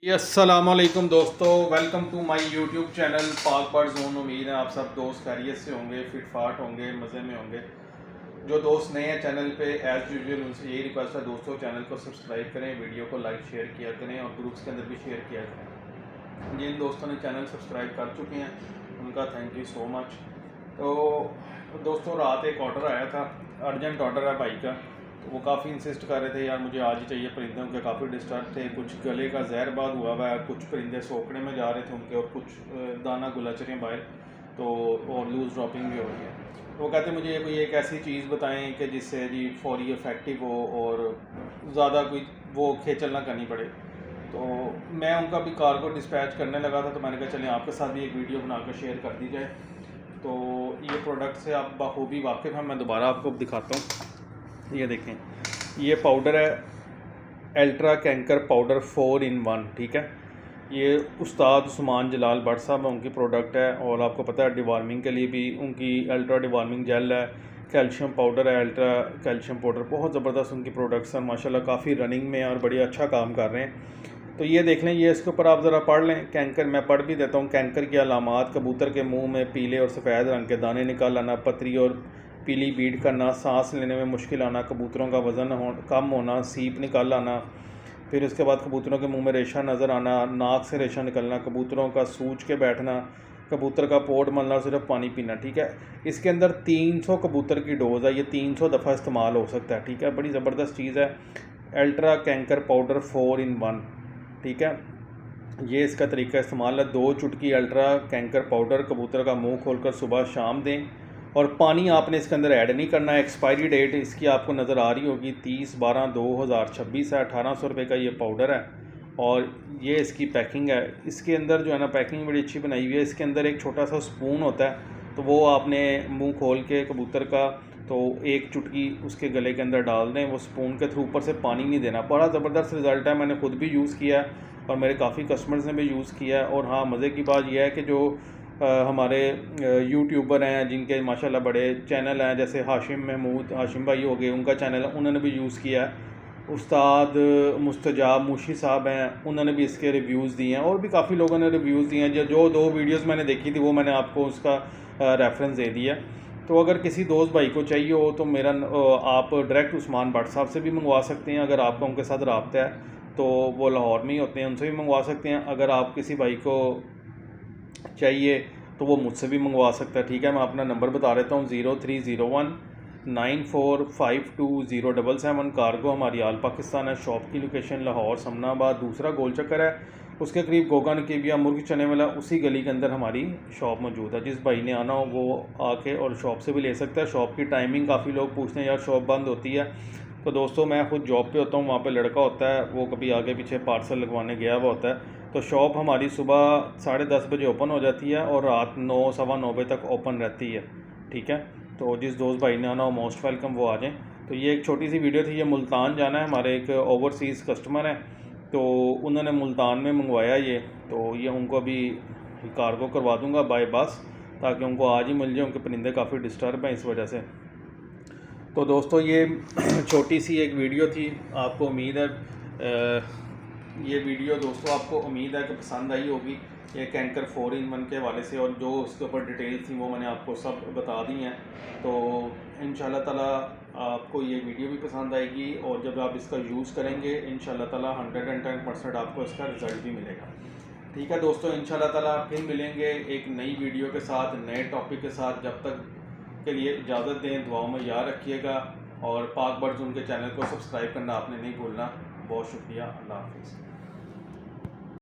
अस्सलामुअलैकुम दोस्तों, welcome to my YouTube channel Pak Bird Zone. उम्मीद है आप सब दोस्त खैरियत से होंगे, फिट फाट होंगे, मज़े में होंगे। जो दोस्त नए हैं चैनल पे एज़ यूजुअल उनसे यही रिक्वेस्ट है दोस्तों, चैनल को सब्सक्राइब करें, वीडियो को लाइक शेयर किया करें और ग्रुप्स के अंदर भी शेयर किया करें। जिन दोस्तों ने चैनल सब्सक्राइब कर चुके हैं उनका थैंक यू सो मच। तो दोस्तों रात एक ऑर्डर आया था, अर्जेंट ऑर्डर है भाई का। तो वो काफ़ी इंसिस्ट कर रहे थे यार मुझे आज ही चाहिए, परिंदों के काफ़ी डिस्टर्ब थे, कुछ गले का जहरबाद हुआ हुआ है, कुछ परिंदे सोखने में जा रहे थे उनके और कुछ दाना गुलच रहे हैं बाहर, तो और लूज़ ड्रॉपिंग भी हो रही है। तो वो कहते मुझे कोई एक ऐसी चीज़ बताएं कि जिससे जी फौरी इफ़ेक्टिव हो और ज़्यादा कोई वो खेचल ना करनी पड़े। तो मैं उनका भी कार्गो डिस्पैच करने लगा था, तो मैंने कहा चलें आपके साथ भी एक वीडियो बना कर शेयर कर दी जाए। तो ये प्रोडक्ट से आप बखूबी वाकिफ़ हैं, मैं दोबारा आपको दिखाता हूँ। ये देखें, ये पाउडर है अल्ट्रा कैंकर पाउडर 4 in 1, ठीक है। ये उस्ताद उस्मान जलाल भट्ट साहब उनकी प्रोडक्ट है और आपको पता है डिवार्मिंग के लिए भी उनकी अल्ट्रा डिवार्मिंग जेल है, कैल्शियम पाउडर है, अल्ट्रा कैल्शियम पाउडर, बहुत ज़बरदस्त उनकी प्रोडक्ट्स हैं माशाल्लाह, काफ़ी रनिंग में और बड़ी अच्छा काम कर रहे हैं। तो ये देख लें, ये इसके ऊपर आप ज़रा पढ़ लें। कैंकर मैं पढ़ भी देता हूँ। कैंकर की अलामात: कबूतर के मुंह में पीले और सफ़ेद रंग के दाने निकल आना, पतरी और पीली बीड करना, सांस लेने में मुश्किल आना, कबूतरों का वज़न कम होना, सीप निकल आना, फिर उसके बाद कबूतरों के मुंह में रेशा नज़र आना, नाक से रेशा निकलना, कबूतरों का सूज के बैठना, कबूतर का पोट मलना और सिर्फ पानी पीना, ठीक है। इसके अंदर 300 कबूतर की डोज़ है, ये 300 दफ़ा इस्तेमाल हो सकता है, ठीक है। बड़ी ज़बरदस्त चीज़ है अल्ट्रा कैंकर पाउडर 4 in 1, ठीक है। ये इसका तरीका इस्तेमाल है: 2 चुटकी अल्ट्रा कैंकर पाउडर कबूतर का मुंह खोलकर सुबह शाम दें और पानी आपने इसके अंदर ऐड नहीं करना है। एक्सपायरी डेट इसकी आपको नज़र आ रही होगी 30/12/2026 है। 1800 रुपये का ये पाउडर है और ये इसकी पैकिंग है। इसके अंदर जो है ना, पैकिंग बड़ी अच्छी बनाई हुई है। इसके अंदर एक छोटा सा स्पून होता है, तो वो आपने मुंह खोल के कबूतर का तो एक चुटकी उसके गले के अंदर डाल दें, वो स्पून के थ्रू ऊपर से पानी नहीं देना। बड़ा ज़बरदस्त रिज़ल्ट है, मैंने खुद भी यूज़ किया है और मेरे काफ़ी कस्टमर्स ने भी यूज़ किया है। और हाँ, मज़े की बात यह है कि जो हमारे यूट्यूबर हैं जिनके माशाल्लाह बड़े चैनल हैं, जैसे हाशिम भाई हो गए, उनका चैनल है, उन्होंने भी यूज़ किया है। उस्ताद मुस्तजाब मूशी साहब हैं, उन्होंने भी इसके रिव्यूज़ दिए हैं और भी काफ़ी लोगों ने रिव्यूज़ दिए हैं। जो 2 वीडियोज़ मैंने देखी थी वो मैंने आपको उसका रेफरेंस दे दिया। तो अगर किसी दोस्त भाई को चाहिए हो तो मेरा आप डायरेक्ट उस्मान भट्ट साहब से भी मंगवा सकते हैं। अगर आपका उनके साथ रब्ता है तो वो लाहौर में ही होते हैं, उनसे भी मंगवा सकते हैं। अगर आप किसी भाई को चाहिए तो वो मुझसे भी मंगवा सकता है, ठीक है। मैं अपना नंबर बता देता हूँ: 030194520777। कार्गो हमारी आल पाकिस्तान है। शॉप की लोकेशन लाहौर समनाबाद दूसरा गोल चक्कर है, उसके करीब गोगा नकीबिया मुर्ग चने वाला, उसी गली के अंदर हमारी शॉप मौजूद है। जिस भाई ने आना हो वो आके और शॉप से भी ले सकता है। शॉप की टाइमिंग काफ़ी लोग पूछते हैं यार शॉप बंद होती है, तो दोस्तों मैं खुद जॉब पे होता हूँ, वहाँ पे लड़का होता है, वो कभी आगे पीछे पार्सल लगवाने गया हुआ होता है। तो शॉप हमारी सुबह 10:30 बजे ओपन हो जाती है और रात 9 सवा 9 बजे तक ओपन रहती है, ठीक है। तो जिस दोस्त भाई ने आना हो मोस्ट वेलकम, वो आ जाएँ। तो ये एक छोटी सी वीडियो थी। ये मुल्तान जाना है, हमारे एक ओवरसीज़ कस्टमर हैं, तो उन्होंने मुल्तान में मंगवाया ये, तो ये उनको अभी कार्गो करवा दूँगा बाय बस, ताकि उनको आज ही मिल जाए। उनके परिंदे काफ़ी डिस्टर्ब हैं इस वजह से। तो दोस्तों ये छोटी सी एक वीडियो थी, आपको उम्मीद है ये वीडियो दोस्तों आपको उम्मीद है कि पसंद आई होगी। ये कैंकर 4 in 1 के हवाले से और जो उसके ऊपर डिटेल्स थी वो मैंने आपको सब बता दी हैं। तो इंशाल्लाह ताला आपको ये वीडियो भी पसंद आएगी और जब आप इसका यूज़ करेंगे इंशाल्लाह ताला 110% आपको इसका रिज़ल्ट भी मिलेगा, ठीक है दोस्तों। इंशाल्लाह ताला फिर मिलेंगे एक नई वीडियो के साथ, नए टॉपिक के साथ। जब तक के लिए इजाज़त दें, दुआओं में याद रखिएगा और पाक बर्ड जोन के चैनल को सब्सक्राइब करना आपने नहीं भूलना। बहुत शुक्रिया, अल्लाह हाफ़िज़।